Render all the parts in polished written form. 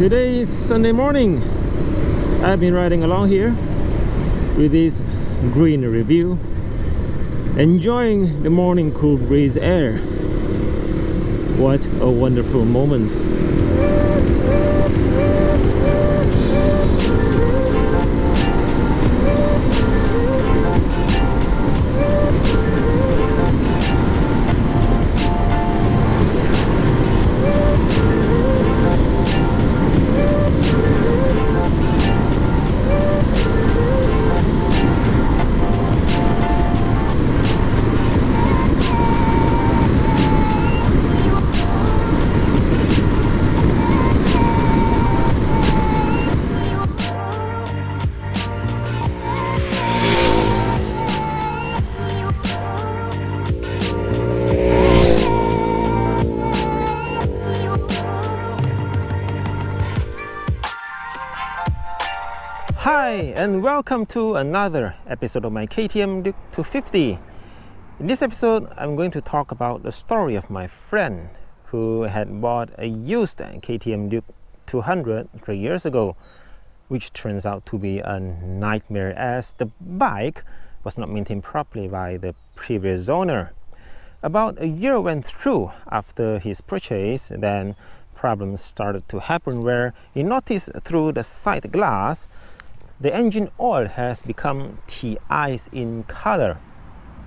Today is Sunday morning. I've been riding along here with this greenery view, enjoying the morning cool breeze air. What a wonderful moment. Hi and welcome to another episode of my KTM Duke 250. In this episode, I'm going to talk about the story of my friend who had bought a used KTM Duke 200 3 years ago, which turns out to be a nightmare as the bike was not maintained properly by the previous owner. About a year went through after his purchase, then problems started to happen where he noticed through the side glass the engine oil has become tea-ice in color,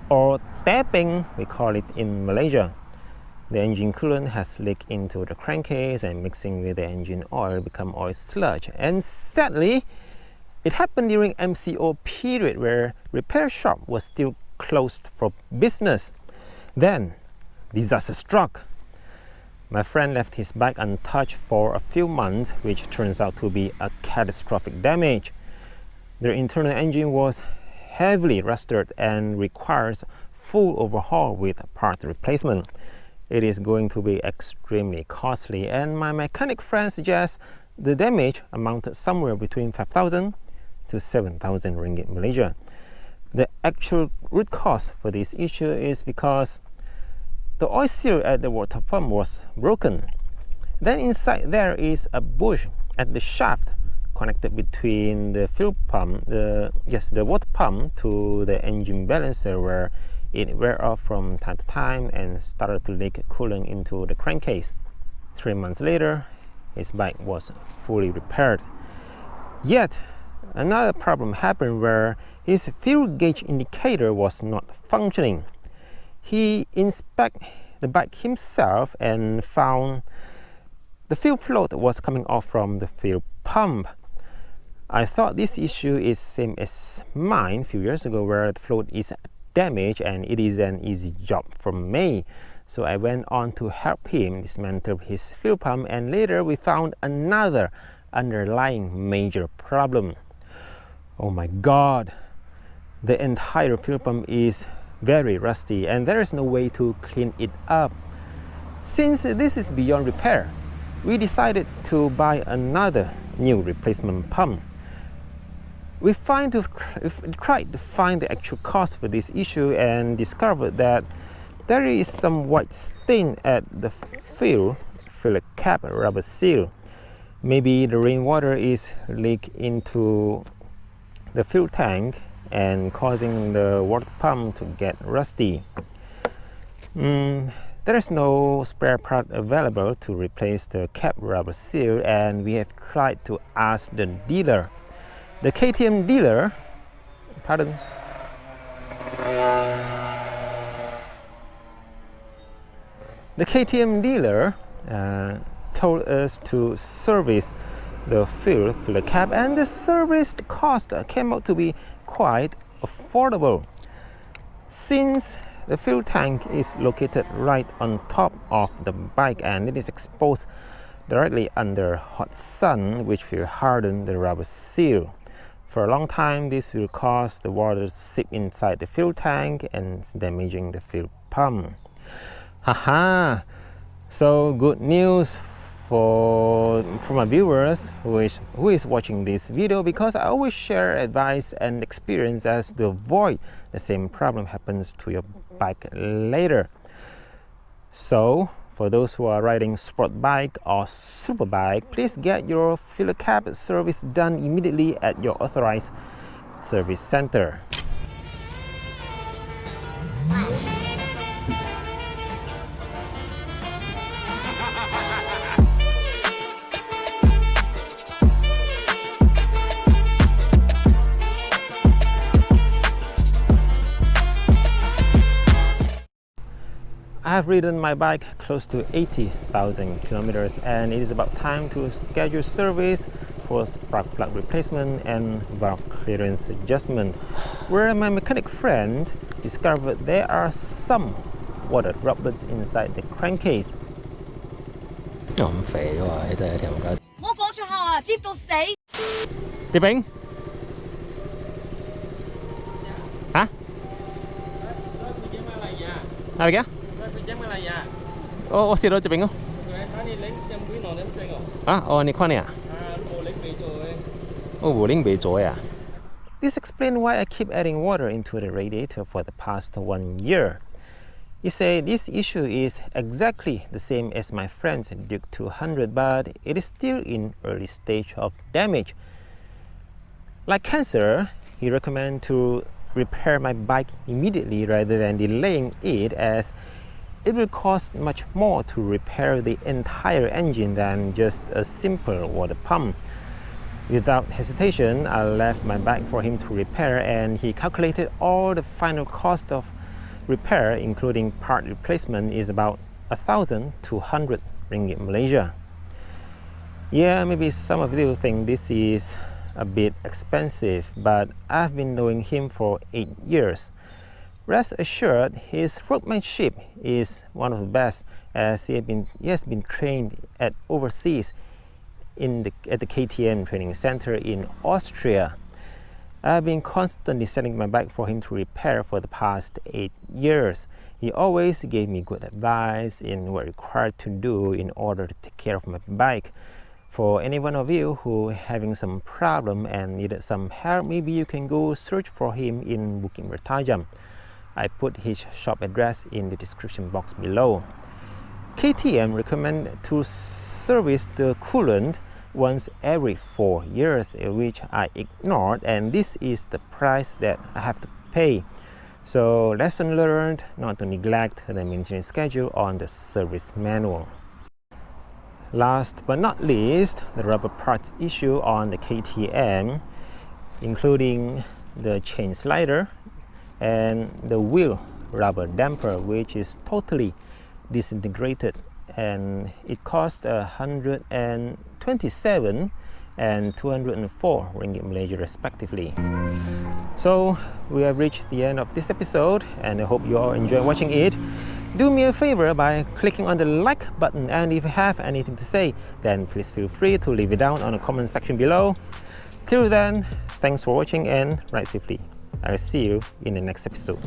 or tapping we call it in Malaysia. The engine coolant has leaked into the crankcase and mixing with the engine oil become oil sludge. And sadly, it happened during MCO period where repair shop was still closed for business. Then disaster struck. My friend left his bike untouched for a few months, which turns out to be a catastrophic damage. The internal engine was heavily rusted and requires full overhaul with part replacement. It is going to be extremely costly, and my mechanic friend suggests the damage amounted somewhere between 5,000 to 7,000 ringgit Malaysia. The actual root cause for this issue is because the oil seal at the water pump was broken. Then inside there is a bush at the shaft connected between the fuel pump, the water pump to the engine balancer, where it wear off from time to time and started to leak coolant into the crankcase. 3 months later, his bike was fully repaired. Yet another problem happened where his fuel gauge indicator was not functioning. He inspected the bike himself and found the fuel float was coming off from the fuel pump. I thought this issue is same as mine a few years ago, where the float is damaged and it is an easy job for me. So I went on to help him dismantle his fuel pump, and later we found another underlying major problem. Oh my god, the entire fuel pump is very rusty and there is no way to clean it up. Since this is beyond repair, we decided to buy another new replacement pump. We tried to find the actual cause for this issue and discovered that there is some white stain at the fuel filler cap rubber seal. Maybe the rainwater is leaked into the fuel tank and causing the water pump to get rusty. There is no spare part available to replace the cap rubber seal, and we have tried to ask the dealer. The KTM dealer, told us to service the fuel filler cap, and the service cost came out to be quite affordable. Since the fuel tank is located right on top of the bike and it is exposed directly under hot sun, which will harden the rubber seal. For a long time, this will cause the water to seep inside the fuel tank and damaging the fuel pump. Haha! So good news for my viewers who is watching this video, because I always share advice and experience as to avoid the same problem happens to your bike later. So For those who are riding sport bike or super bike, please get your filler cap service done immediately at your authorized service center. I have ridden my bike close to 80,000 kilometers, and it is about time to schedule service for spark plug replacement and valve clearance adjustment, where my mechanic friend discovered there are some water droplets inside the crankcase. 咁肥喎，你真係條街。唔好講出口啊，接到死！Đi Bính hả? Nào kìa? Ô, xin lỗi chị Bính không? Ni khoan nè. Bộ lính bị trội à? This explains why I keep adding water into the radiator for the past 1 year. You say this issue is exactly the same as my friend's Duke 200, but it is still in early stage of damage. Like cancer, he recommends to repair my bike immediately rather than delaying it, as it will cost much more to repair the entire engine than just a simple water pump. Without hesitation, I left my bike for him to repair, and he calculated all the final cost of repair, including part replacement, is about 1,200 ringgit Malaysia. Yeah, maybe some of you think this is a bit expensive, but I've been knowing him for 8 years. Rest assured, his workmanship is one of the best, as he has been trained at overseas at the KTM training center in Austria. I've been constantly sending my bike for him to repair for the past 8 years. He always gave me good advice in what required to do in order to take care of my bike. For any one of you who having some problem and needed some help, maybe you can go search for him in Bukit Mertajam. I put his shop address in the description box below. KTM recommend to service the coolant once every 4 years, which I ignored, and this is the price that I have to pay. So lesson learned, not to neglect the maintenance schedule on the service manual. Last but not least, the rubber parts issue on the KTM, including the chain slider and the wheel rubber damper, which is totally disintegrated, and it cost 127 and 204 ringgit Malaysia respectively. So we have reached the end of this episode, and I hope you all enjoy watching it. Do me a favor by clicking on the like button, and if you have anything to say, then please feel free to leave it down on the comment section below. Till then, thanks for watching and ride safely. I'll see you in the next episode.